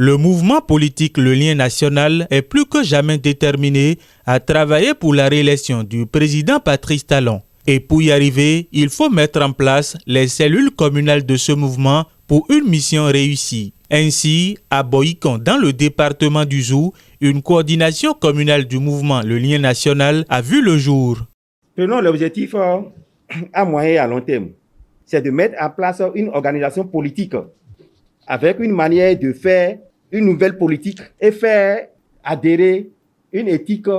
Le mouvement politique Le Lien National est plus que jamais déterminé à travailler pour la réélection du président Patrice Talon. Et pour y arriver, il faut mettre en place les cellules communales de ce mouvement pour une mission réussie. Ainsi, à Boïcon, dans le département du Zou, une coordination communale du mouvement Le Lien National a vu le jour. Prenons l'objectif à moyen et à long terme. C'est de mettre en place une organisation politique avec une manière de faire une nouvelle politique et faire adhérer une éthique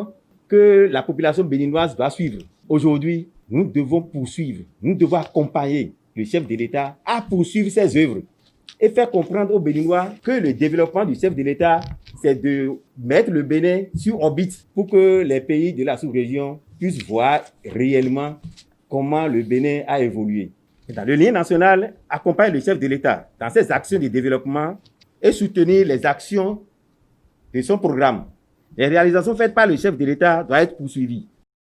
que la population béninoise doit suivre. Aujourd'hui, nous devons poursuivre, nous devons accompagner le chef de l'État à poursuivre ses œuvres et faire comprendre aux Béninois que le développement du chef de l'État, c'est de mettre le Bénin sur orbite pour que les pays de la sous-région puissent voir réellement comment le Bénin a évolué. Le Lien National accompagne le chef de l'État dans ses actions de développement et soutenir les actions de son programme. Les réalisations faites par le chef de l'État doivent être poursuivies.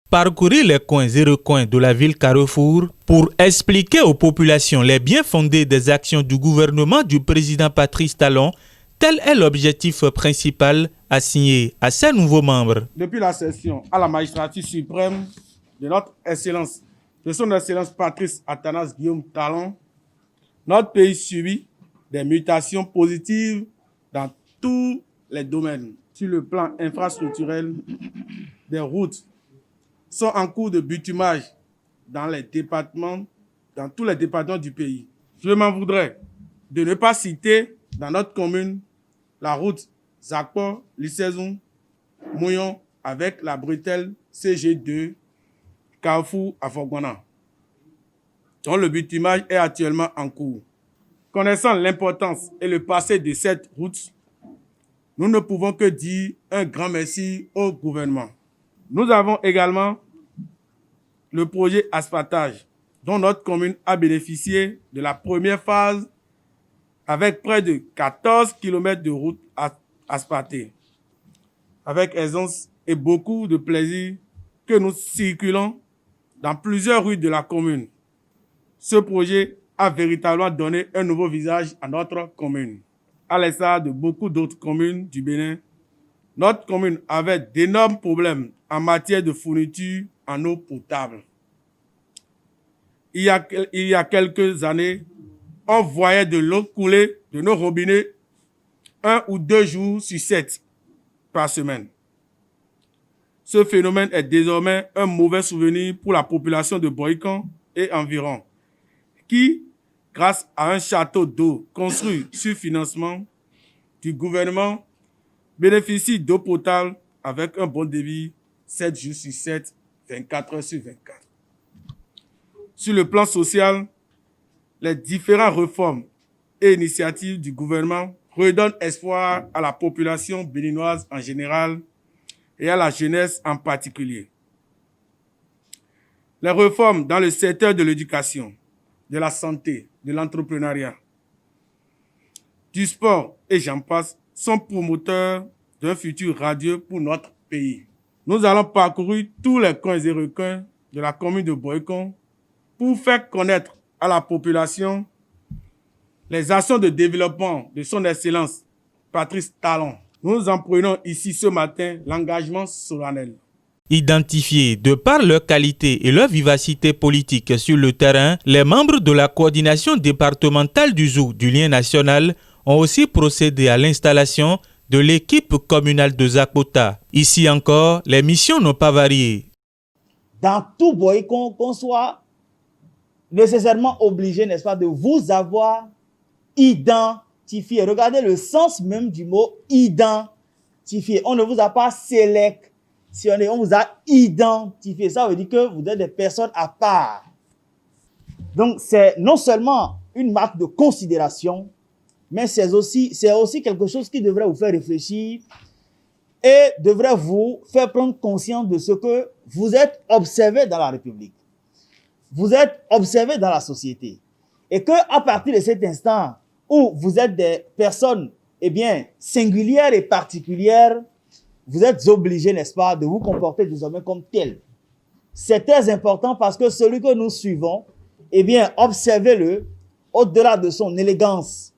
Parcourir les coins et recoins de la ville Carrefour pour expliquer aux populations les biens fondés des actions du gouvernement du président Patrice Talon, tel est l'objectif principal assigné à ces nouveaux membres. Depuis la session à la magistrature suprême de notre Excellence, de son Excellence Patrice Athanase Guillaume Talon, notre pays subit des mutations positives dans tous les domaines. Sur le plan infrastructurel, des routes sont en cours de bitumage dans tous les départements du pays. Je m'en voudrais de ne pas citer dans notre commune la route Zakpo-Lissaison-Mouillon avec la bretelle CG2 Carrefour à Fogwana, dont le bitumage est actuellement en cours. Connaissant l'importance et le passé de cette route, nous ne pouvons que dire un grand merci au gouvernement. Nous avons également le projet asphaltage, dont notre commune a bénéficié de la première phase avec près de 14 km de route asphaltée, avec aisance et beaucoup de plaisir que nous circulons dans plusieurs rues de la commune. Ce projet a véritablement donné un nouveau visage à notre commune. À l'instar de beaucoup d'autres communes du Bénin, notre commune avait d'énormes problèmes en matière de fourniture en eau potable. Il y a quelques années, on voyait de l'eau couler de nos robinets 1 ou 2 jours sur 7 par semaine. Ce phénomène est désormais un mauvais souvenir pour la population de Boïcon et environ, qui, grâce à un château d'eau construit sur financement du gouvernement, bénéficie d'eau potable avec un bon débit 7 jours sur 7, 24 heures sur 24. Sur le plan social, les différentes réformes et initiatives du gouvernement redonnent espoir à la population béninoise en général et à la jeunesse en particulier. Les réformes dans le secteur de l'éducation, de la santé, de l'entrepreneuriat, du sport et j'en passe sont promoteurs d'un futur radieux pour notre pays. Nous allons parcourir tous les coins et recoins de la commune de Boïcon pour faire connaître à la population les actions de développement de son Excellence Patrice Talon. Nous en prenons ici ce matin l'engagement solennel. Identifiés de par leur qualité et leur vivacité politique sur le terrain, les membres de la coordination départementale du Zou du Lien National ont aussi procédé à l'installation de l'équipe communale de Zakpota. Ici encore, les missions n'ont pas varié. Dans tout Boïcon, qu'on soit nécessairement obligé, n'est-ce pas, de vous avoir identifié. Regardez le sens même du mot identifié. On ne vous a pas sélectionné, on vous a identifié. Ça veut dire que vous êtes des personnes à part. Donc, c'est non seulement une marque de considération, mais c'est aussi quelque chose qui devrait vous faire réfléchir et devrait vous faire prendre conscience de ce que vous êtes observé dans la République. Vous êtes observé dans la société. Et qu'à partir de cet instant où vous êtes des personnes, singulières et particulières, vous êtes obligés, n'est-ce pas, de vous comporter désormais comme tel. C'est très important parce que celui que nous suivons, observez-le, au-delà de son élégance,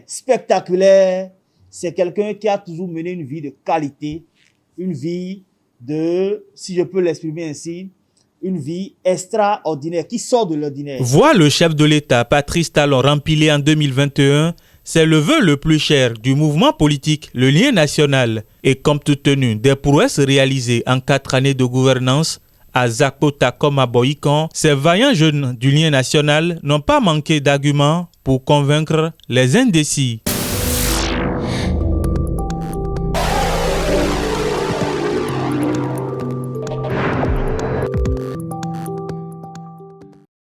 spectaculaire, c'est quelqu'un qui a toujours mené une vie de qualité, une vie de, si je peux l'exprimer ainsi, une vie extraordinaire, qui sort de l'ordinaire. Voir le chef de l'État, Patrice Talon, rempilé en 2021, c'est le vœu le plus cher du mouvement politique, le lien national. Et compte tenu des prouesses réalisées en 4 années de gouvernance, à Zakota comme à Boïkan, ces vaillants jeunes du lien national n'ont pas manqué d'arguments pour convaincre les indécis.